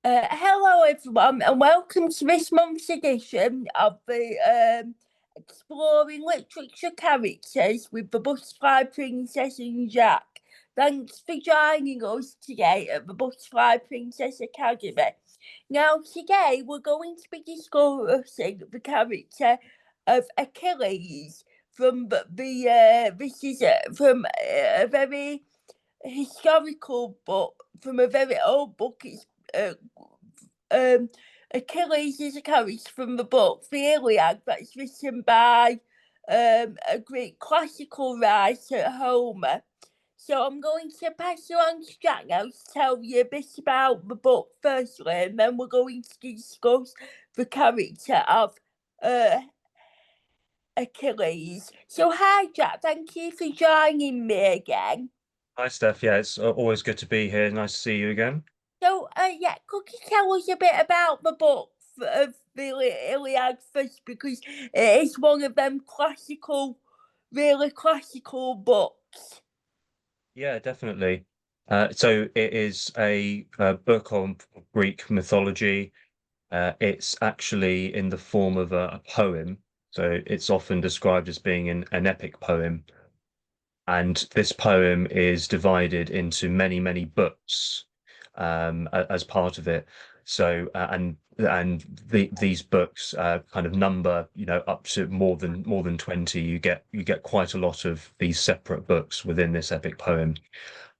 Hello, everyone, and welcome to this month's edition of the Exploring Literature Characters with the Butterfly Princess and Jack. Thanks for joining us today at the Butterfly Princess Academy. Now, today we're going to be discussing the character of Achilles from this is from a very historical book, from a very old book. It's uh, um, Achilles is a character from the book The Iliad that's written by a Greek classical writer, Homer. So I'm going to pass you on to Jack now to tell you a bit about the book firstly, and then we're going to discuss the character of uh, Achilles. So hi Jack, thank you for joining me again. Hi, Steph. Yeah, it's always good to be here. Nice to see you again. So, yeah, could you tell us a bit about the book of the Iliad first? Because it is one of them classical, really classical books. Yeah, definitely. So it is a book on Greek mythology. It's actually in the form of a poem. So it's often described as being an epic poem. And this poem is divided into many, many books as part of it. So these books kind of number, up to more than 20. You get quite a lot of these separate books within this epic poem.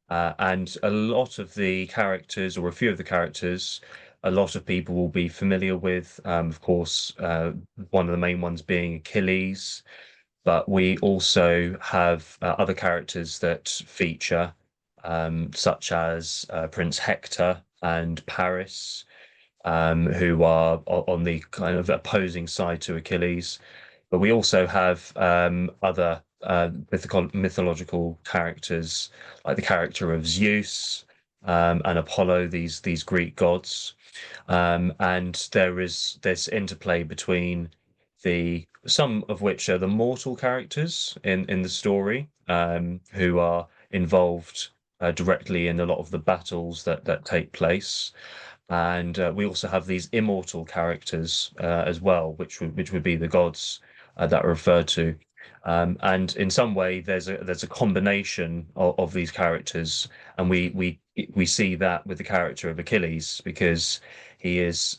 And a lot of the characters, or a few of the characters, a lot of people will be familiar with. Of course, one of the main ones being Achilles, but we also have other characters that feature, such as Prince Hector and Paris, who are on the kind of opposing side to Achilles. But we also have other mythological characters, like the character of Zeus and Apollo, these Greek gods. And there is this interplay between the some of which are the mortal characters in the story, who are involved directly in a lot of the battles that take place. And we also have these immortal characters as well, which would be the gods that are referred to. And in some way, there's a combination of these characters, and we see that with the character of Achilles, because he is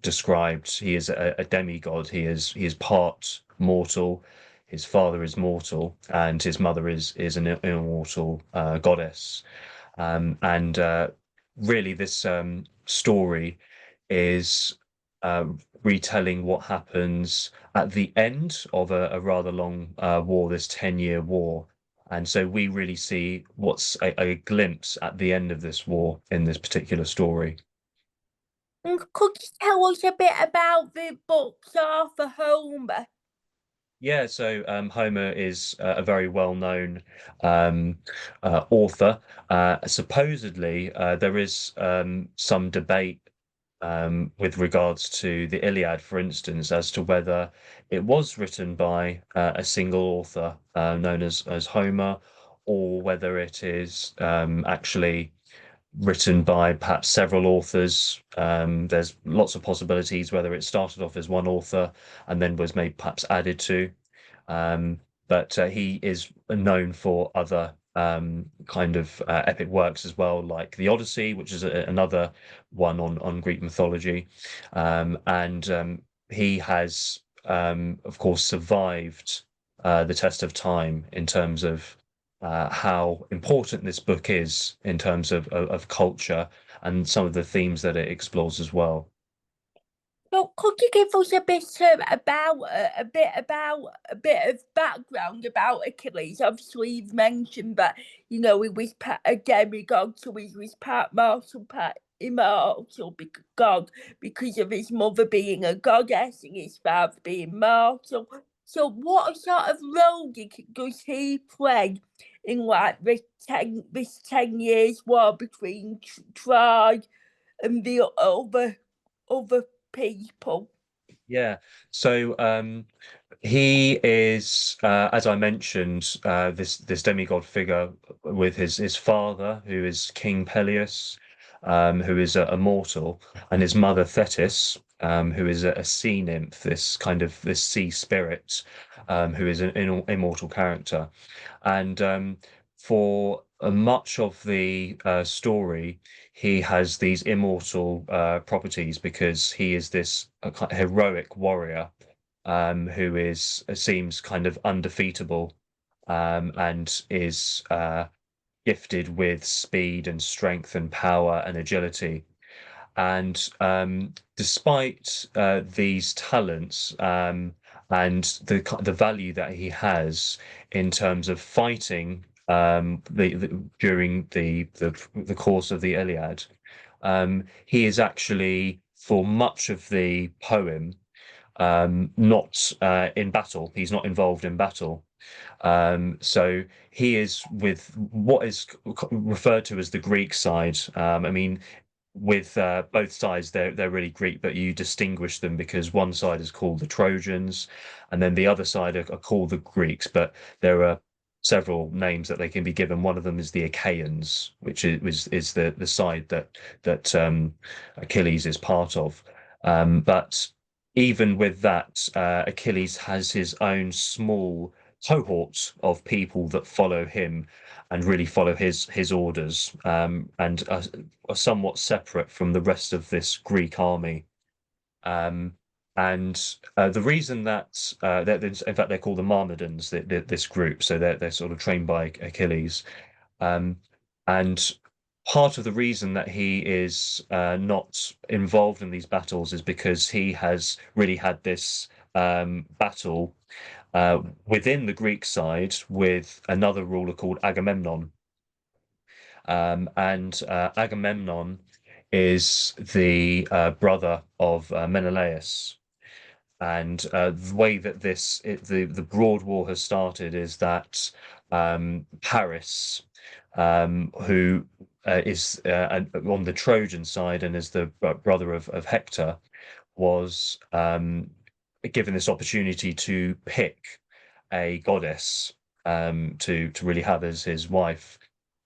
described. He is a demigod. He is part mortal. His father is mortal, and his mother is an immortal goddess. And really, this story is uh, retelling what happens at the end of a rather long war, this 10-year war. And so we really see what's a glimpse at the end of this war in this particular story. And could you tell us a bit about the book's author, Homer? Yeah, so Homer is a very well-known um, author. Supposedly, there is some debate with regards to the Iliad, for instance, as to whether it was written by a single author known as Homer, or whether it is actually written by perhaps several authors. There's lots of possibilities whether it started off as one author and then was maybe perhaps added to. Um, but he is known for other kind of epic works as well, like the Odyssey, which is another one on Greek mythology. And he has, of course, survived the test of time in terms of how important this book is in terms of culture and some of the themes that it explores as well. So could you give us a bit about a bit of background about Achilles? Obviously, you've mentioned that he was part a demigod, so he was part mortal, part immortal, god because of his mother being a goddess and his father being mortal. So, what sort of role does he play in like this 10 years war between Troy and the other people? Yeah. So he is, as I mentioned, this demigod figure with his father, who is King Peleus. who is a mortal, and his mother Thetis, who is a sea nymph, this kind of this sea spirit, who is an immortal character. And for much of the story, he has these immortal properties because he is this heroic warrior who is seems kind of undefeatable and is gifted with speed and strength and power and agility. And despite these talents and the value that he has in terms of fighting during the course of the Iliad, he is actually for much of the poem not in battle. He's not involved in battle. So he is with what is referred to as the Greek side. I mean, with both sides, they're really Greek, but you distinguish them because one side is called the Trojans, and then the other side are called the Greeks. But there are several names that they can be given. One of them is the Achaeans, which is the side that Achilles is part of. But even with that, Achilles has his own small cohort of people that follow him and really follow his orders and are somewhat separate from the rest of this Greek army. Um, and the reason that in fact they're called the Myrmidons, this group, so they're sort of trained by Achilles. Um, and part of the reason that he is not involved in these battles is because he has really had this battle within the Greek side with another ruler called Agamemnon. And Agamemnon is the brother of Menelaus. And the way that the broad war has started is that Paris, who is on the Trojan side and is the brother of Hector, was given this opportunity to pick a goddess to really have as his wife.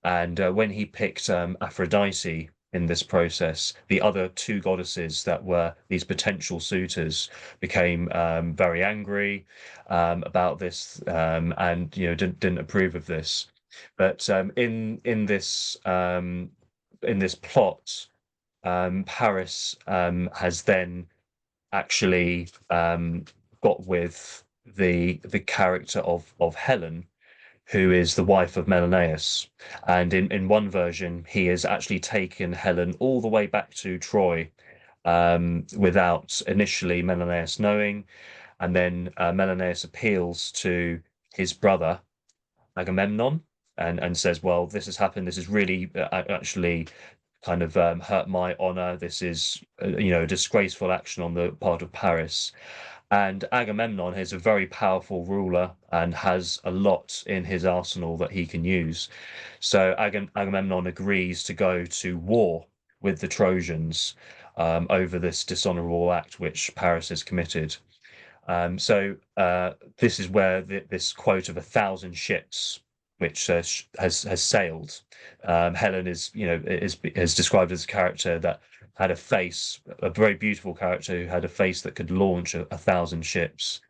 And when he picked Aphrodite in this process, the other two goddesses that were these potential suitors became very angry about this and didn't approve of this. But in this plot, Paris has then actually got with the character of Helen, who is the wife of Menelaus. And in one version, he has actually taken Helen all the way back to Troy without initially Menelaus knowing. And then Menelaus appeals to his brother Agamemnon and says, "Well, this has happened. This is really actually kind of hurt my honor. This is, a disgraceful action on the part of Paris." And Agamemnon is a very powerful ruler and has a lot in his arsenal that he can use. So Agamemnon agrees to go to war with the Trojans over this dishonorable act which Paris has committed. So this is where this quote of 1,000 ships, which has sailed. Helen is described as a character that had a face, a very beautiful character who had a face that could launch 1,000 ships.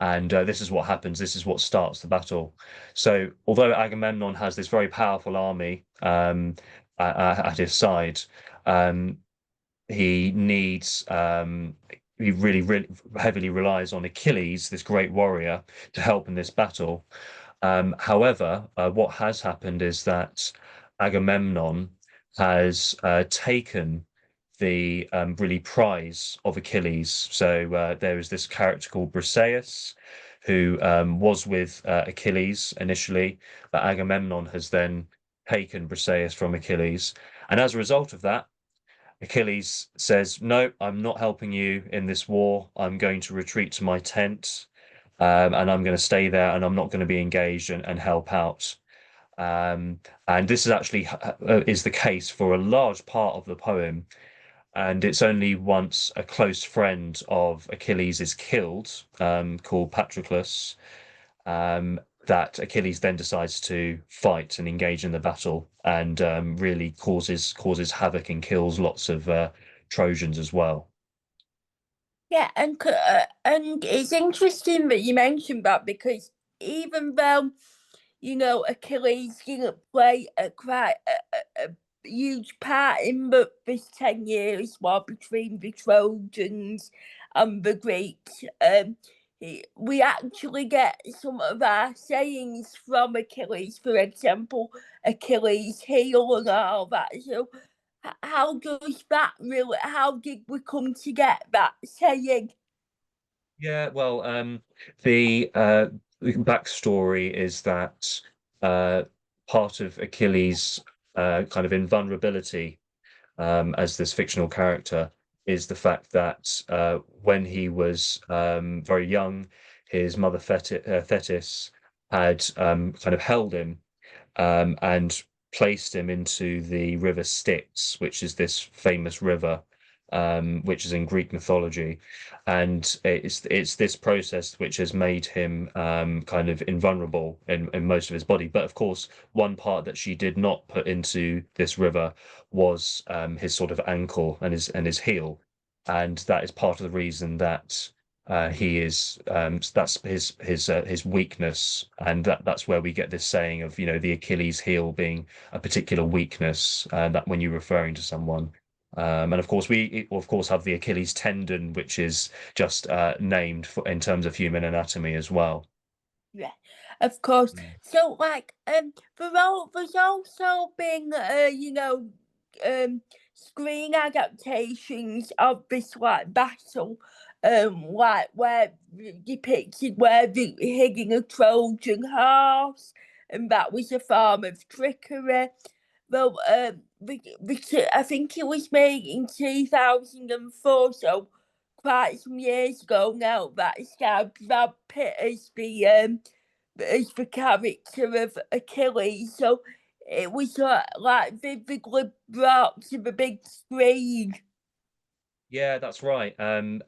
And this is what happens. This is what starts the battle. So although Agamemnon has this very powerful army at his side, um, he needs he really heavily relies on Achilles, this great warrior, to help in this battle. However, what has happened is that Agamemnon has taken the really prize of Achilles. So there is this character called Briseis, who was with Achilles initially, but Agamemnon has then taken Briseis from Achilles. And as a result of that, Achilles says, "No, I'm not helping you in this war. I'm going to retreat to my tent, and I'm going to stay there, and I'm not going to be engaged and help out." And this is actually is the case for a large part of the poem. And it's only once a close friend of Achilles is killed, called Patroclus, that Achilles then decides to fight and engage in the battle, and really causes havoc and kills lots of Trojans as well. Yeah, and it's interesting that you mentioned that because even though Achilles didn't play a quite a huge part in this 10 years war between the Trojans and the Greeks. We actually get some of our sayings from Achilles, for example, Achilles' heel and all that. So, how does that really? How did we come to get that saying? Yeah, well, the backstory is that uh, part of Achilles' kind of invulnerability as this fictional character is the fact that when he was very young, his mother Thetis had kind of held him and placed him into the river Styx, which is this famous river, which is in Greek mythology, and it's this process which has made him kind of invulnerable in most of his body. But of course, one part that she did not put into this river was his sort of ankle and his heel, and that is part of the reason that he is that's his weakness, and that's where we get this saying of the Achilles heel being a particular weakness, that when you're referring to someone. And of course we of course have the Achilles tendon, which is just named for in terms of human anatomy as well. Yeah, of course. Mm. So, like, there's also been, screen adaptations of this like battle, like where depicted where the hitting a Trojan horse, and that was a form of trickery. Well, I think it was made in 2004, so quite some years ago now. That starred Brad Pitt as the character of Achilles, so it was like vividly brought to the big screen. Yeah, that's right. And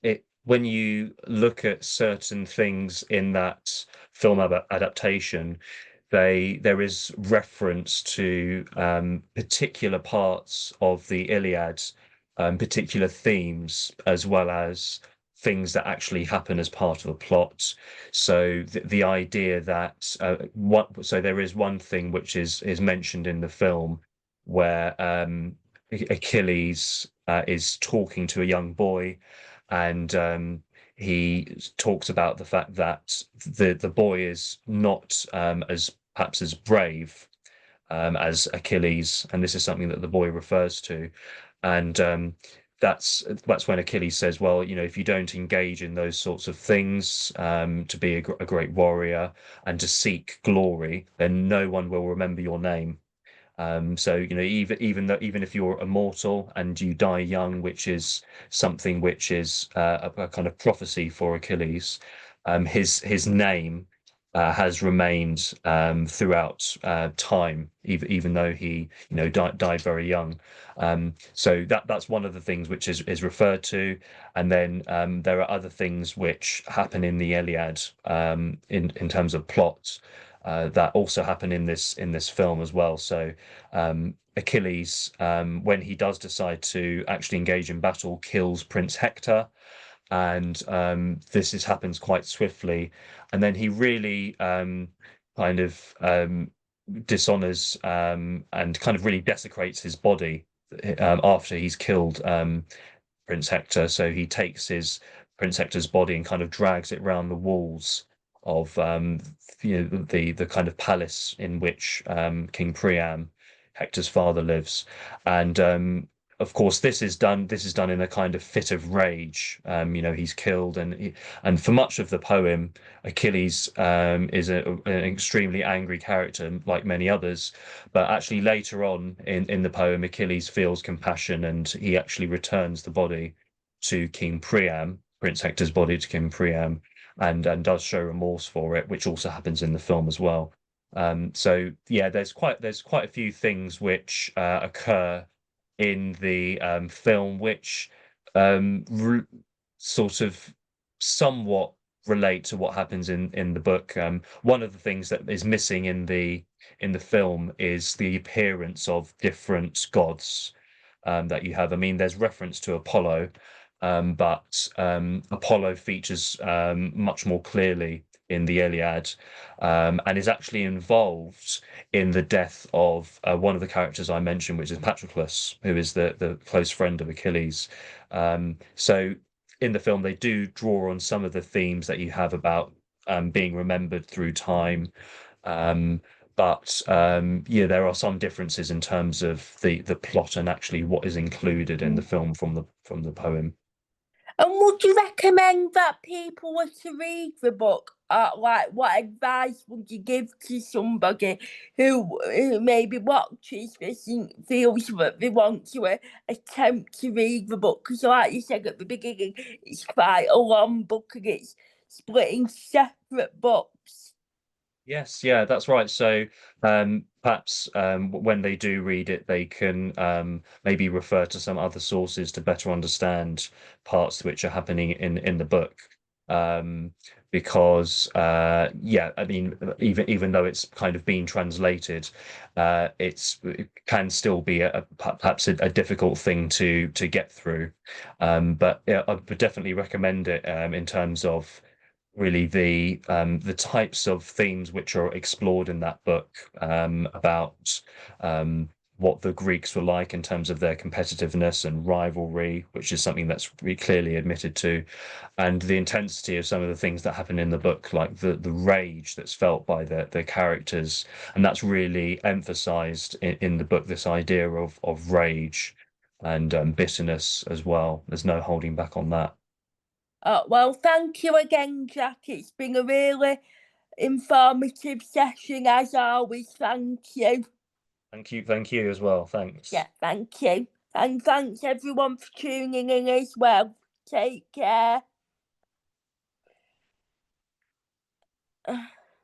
it when you look at certain things in that film adaptation, there is reference to particular parts of the Iliad, particular themes, as well as things that actually happen as part of the plot. So the idea that what so there is one thing which is mentioned in the film where Achilles is talking to a young boy, and he talks about the fact that the boy is not as perhaps as brave as Achilles, and this is something that the boy refers to, and that's when Achilles says, well, if you don't engage in those sorts of things, to be a great warrior and to seek glory, then no one will remember your name. So even if you're immortal and you die young, which is something which is a kind of prophecy for Achilles, his name has remained throughout time, even though he died very young. So that's one of the things which is referred to, and then there are other things which happen in the Iliad, in terms of plot, that also happen in this film as well. So Achilles, when he does decide to actually engage in battle, kills Prince Hector, and this happens quite swiftly, and then he really kind of dishonors and kind of really desecrates his body after he's killed Prince Hector. So he takes his Prince Hector's body and kind of drags it round the walls of the kind of palace in which King Priam, Hector's father, lives. And of course, this is done in a kind of fit of rage. He's killed, and for much of the poem, Achilles is an extremely angry character, like many others. But actually, later on in the poem, Achilles feels compassion, and he actually returns the body to King Priam, Prince Hector's body to King Priam, and does show remorse for it, which also happens in the film as well. So yeah, there's quite a few things which occur in the film, which sort of somewhat relate to what happens in the book. One of the things that is missing in the film is the appearance of different gods that you have. I mean, there's reference to Apollo, but Apollo features much more clearly in the Iliad, and is actually involved in the death of one of the characters I mentioned, which is Patroclus, who is the close friend of Achilles. So in the film, they do draw on some of the themes that you have about being remembered through time. Um, but yeah, there are some differences in terms of the plot and actually what is included in the film from the poem. And would you recommend that people were to read the book? Like, what advice would you give to somebody who maybe watches this and feels that they want to attempt to read the book? Because, like you said at the beginning, it's quite a long book and it's split in separate books. Yes, yeah, that's right. So perhaps when they do read it, they can maybe refer to some other sources to better understand parts which are happening in the book. Um, because yeah, I mean, even though it's kind of been translated, it can still be perhaps a difficult thing to get through. But yeah, I would definitely recommend it in terms of really the types of themes which are explored in that book, about what the Greeks were like in terms of their competitiveness and rivalry, which is something that's really clearly admitted to, and the intensity of some of the things that happen in the book, like the rage that's felt by the characters, and that's really emphasized in the book. This idea of rage and bitterness as well. There's no holding back on that. Well, thank you again, Jack. It's been a really informative session as always. Thank you. Thank you as well. Yeah, Thanks. thank you. And thanks everyone for tuning in as well. Take care.